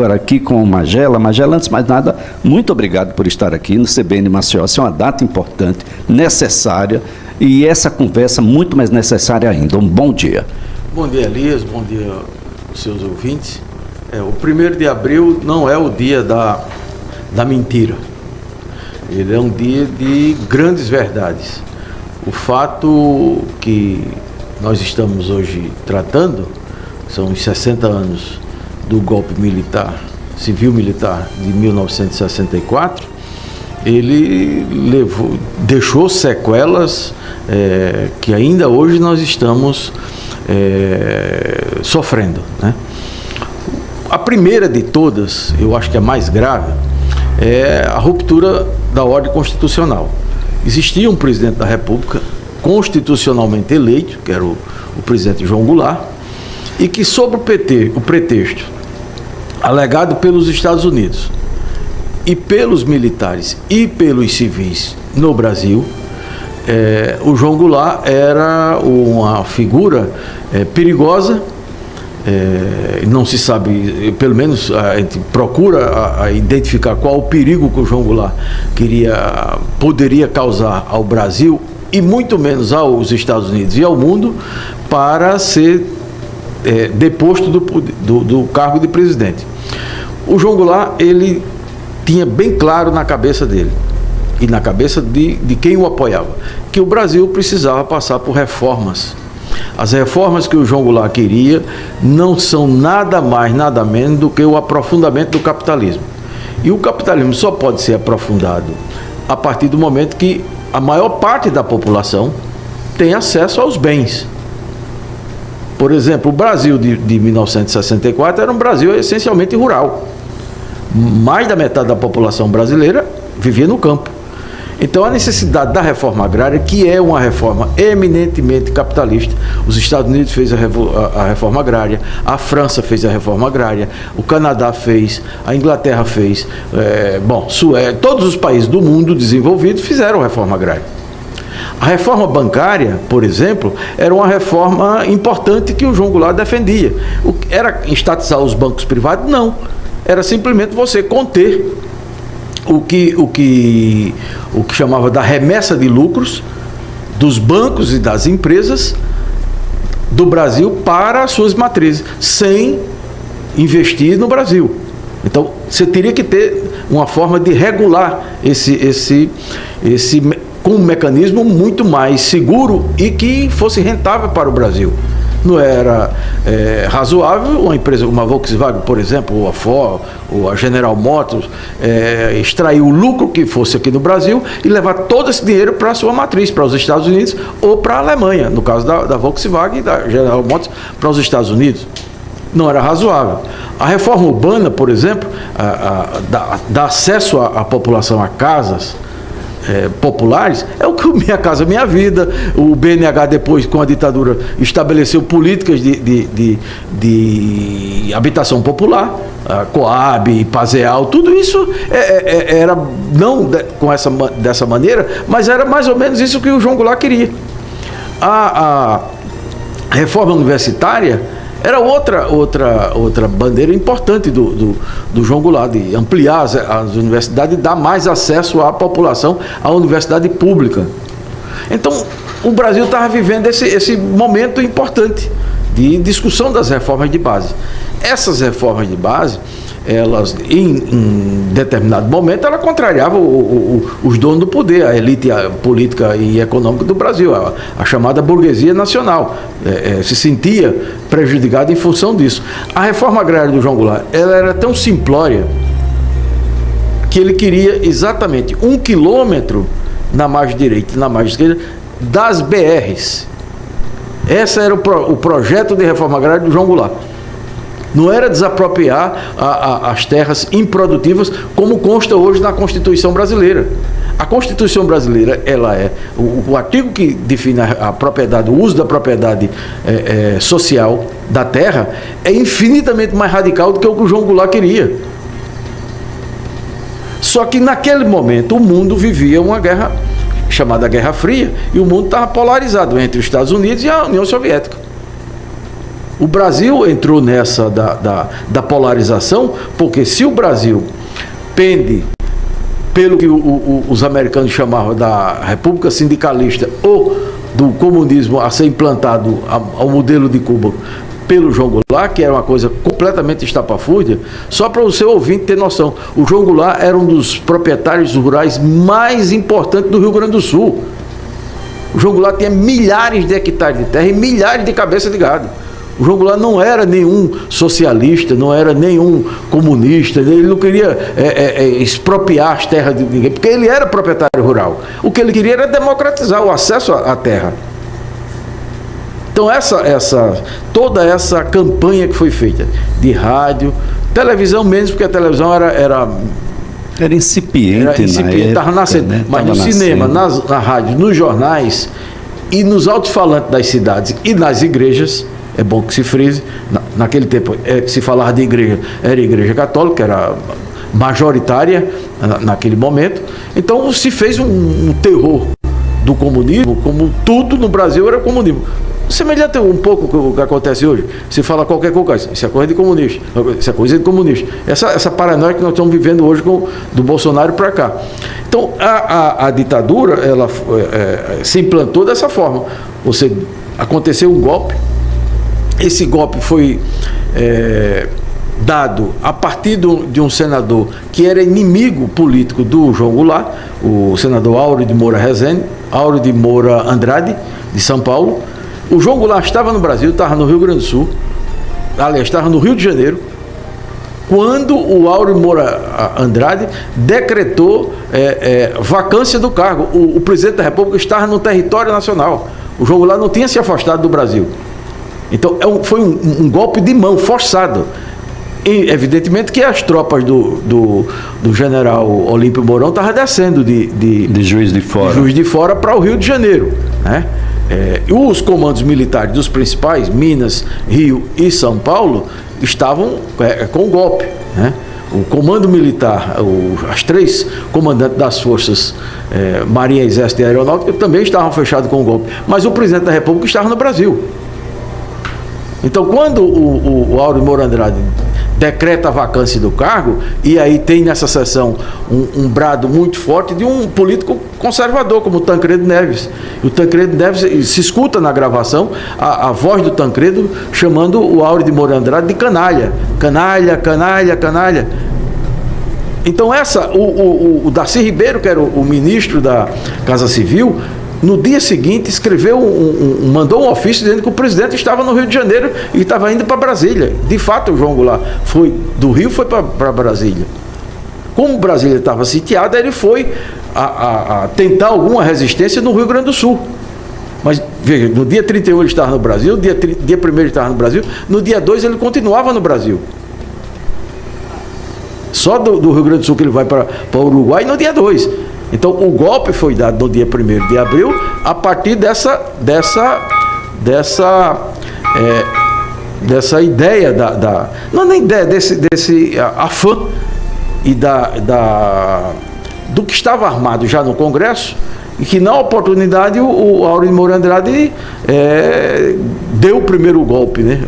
Agora aqui com o Magela. Magela, antes de mais nada, muito obrigado por estar aqui no CBN Maceió. Essa é uma data importante, necessária, e essa conversa muito mais necessária ainda. Um bom dia. Bom dia, Elias. Bom dia aos seus ouvintes. O 1º de abril não é o dia da mentira. Ele é um dia de grandes verdades. O fato que nós estamos hoje tratando são os 60 anos do golpe militar, civil-militar de 1964. Ele deixou sequelas que ainda hoje nós estamos sofrendo, né? A primeira de todas, eu acho que é mais grave, é a ruptura da ordem constitucional. Existia um presidente da República constitucionalmente eleito, que era o presidente João Goulart, e que, sob o pretexto alegado pelos Estados Unidos e pelos militares e pelos civis no Brasil, o João Goulart era uma figura perigosa. Não se sabe, pelo menos a gente procura identificar qual o perigo que o João Goulart poderia causar ao Brasil e muito menos aos Estados Unidos e ao mundo, para ser deposto do cargo de presidente. O João Goulart, ele tinha bem claro na cabeça dele e na cabeça de quem o apoiava, que o Brasil precisava passar por reformas. As reformas que o João Goulart queria não são nada mais, nada menos do que o aprofundamento do capitalismo. E o capitalismo só pode ser aprofundado a partir do momento que a maior parte da população tem acesso aos bens. Por exemplo, o Brasil de 1964 era um Brasil essencialmente rural. Mais da metade da população brasileira vivia no campo. Então, a necessidade da reforma agrária, que é uma reforma eminentemente capitalista, os Estados Unidos fez a reforma agrária, a França fez a reforma agrária, o Canadá fez, a Inglaterra fez, todos os países do mundo desenvolvido fizeram reforma agrária. A reforma bancária, por exemplo, era uma reforma importante que o João Goulart defendia. Era estatizar os bancos privados? Não. Era simplesmente você conter o que chamava da remessa de lucros dos bancos e das empresas do Brasil para as suas matrizes, sem investir no Brasil. Então, você teria que ter uma forma de regular com um mecanismo muito mais seguro e que fosse rentável para o Brasil. Não era razoável uma empresa como a Volkswagen, por exemplo, ou a Ford, ou a General Motors, extrair o lucro que fosse aqui no Brasil e levar todo esse dinheiro para a sua matriz, para os Estados Unidos ou para a Alemanha, no caso da Volkswagen e da General Motors, para os Estados Unidos. Não era razoável. A reforma urbana, por exemplo, dá acesso à população a casas populares, é o que o Minha Casa Minha Vida, o BNH depois com a ditadura estabeleceu políticas de habitação popular, Coab, Pazeal, tudo isso era não dessa maneira, mas era mais ou menos isso que o João Goulart queria. A reforma universitária era outra bandeira importante do João Goulart, de ampliar as universidades e dar mais acesso à população à universidade pública. Então, o Brasil estava vivendo esse momento importante de discussão das reformas de base. Essas reformas de base, elas, em determinado momento, ela contrariava os donos do poder, a elite política e econômica do Brasil, a chamada burguesia nacional, se sentia prejudicada em função disso. A reforma agrária do João Goulart, ela era tão simplória que ele queria exatamente 1 quilômetro na margem direita e na margem esquerda das BRs. Esse era o projeto de reforma agrária do João Goulart. Não era desapropriar as terras improdutivas, como consta hoje na Constituição brasileira. A Constituição brasileira, ela o artigo que define a propriedade, o uso da propriedade social da terra, é infinitamente mais radical do que o que o João Goulart queria. Só que naquele momento o mundo vivia uma guerra chamada Guerra Fria, e o mundo estava polarizado entre os Estados Unidos e a União Soviética. O Brasil entrou nessa da polarização, porque se o Brasil pende pelo que os americanos chamavam da República Sindicalista ou do comunismo a ser implantado ao modelo de Cuba pelo João Goulart, que era uma coisa completamente estapafúrdia, só para o seu ouvinte ter noção, o João Goulart era um dos proprietários rurais mais importantes do Rio Grande do Sul. O João Goulart tinha milhares de hectares de terra e milhares de cabeças de gado. O João Goulart não era nenhum socialista, não era nenhum comunista, ele não queria expropriar as terras de ninguém, porque ele era proprietário rural. O que ele queria era democratizar o acesso à terra. Então toda essa campanha que foi feita de rádio, televisão menos, porque a televisão era incipiente, estava nascendo, né? Mas no cinema, na rádio, nos jornais e nos alto-falantes das cidades e nas igrejas, é bom que se frise, naquele tempo se falava de igreja, era a igreja católica, que era majoritária naquele momento, então se fez um terror do comunismo, como tudo no Brasil era comunismo. Semelhante um pouco com o que acontece hoje. Você fala qualquer coisa, isso é coisa de comunista, isso é coisa de comunista. Essa paranoia que nós estamos vivendo hoje do Bolsonaro para cá. Então, a ditadura, ela se implantou dessa forma. Aconteceu um golpe, esse golpe foi dado a partir de um senador que era inimigo político do João Goulart, o senador Áureo de Moura Áureo de Moura Andrade, de São Paulo. O João Goulart estava no Brasil, estava no Rio Grande do Sul, aliás, estava no Rio de Janeiro, quando o Áureo Moura Andrade decretou vacância do cargo. O presidente da República estava no território nacional. O João Goulart não tinha se afastado do Brasil. Então, foi um golpe de mão, forçado. E, evidentemente que as tropas do general Olímpio Mourão estavam descendo de Juiz de Fora para o Rio de Janeiro, né? Os comandos militares dos principais, Minas, Rio e São Paulo, estavam com o golpe, né? O comando militar, as três comandantes das forças, Marinha, Exército e Aeronáutica, também estavam fechados com o golpe. Mas o presidente da República estava no Brasil. Então, quando o Áureo Moura Andrade decreta a vacância do cargo, e aí tem nessa sessão um brado muito forte de um político conservador, como o Tancredo Neves. E o Tancredo Neves, se escuta na gravação a voz do Tancredo chamando o Áureo de Moura Andrade de canalha. Canalha, canalha, canalha. Então o Darcy Ribeiro, que era o ministro da Casa Civil, no dia seguinte mandou um ofício dizendo que o presidente estava no Rio de Janeiro e estava indo para Brasília. De fato, o João Goulart foi do Rio, foi para Brasília. Como Brasília estava sitiada, ele foi a tentar alguma resistência no Rio Grande do Sul. Mas, veja, no dia 31 ele estava no Brasil, dia 1º ele estava no Brasil, no dia 2 ele continuava no Brasil. Só do Rio Grande do Sul que ele vai para o Uruguai no dia 2. Então, o golpe foi dado no dia 1º de abril, a partir dessa ideia não é nem ideia, desse afã e do que estava armado já no Congresso, e que na oportunidade o Áureo de Moura Andrade deu o primeiro golpe, né?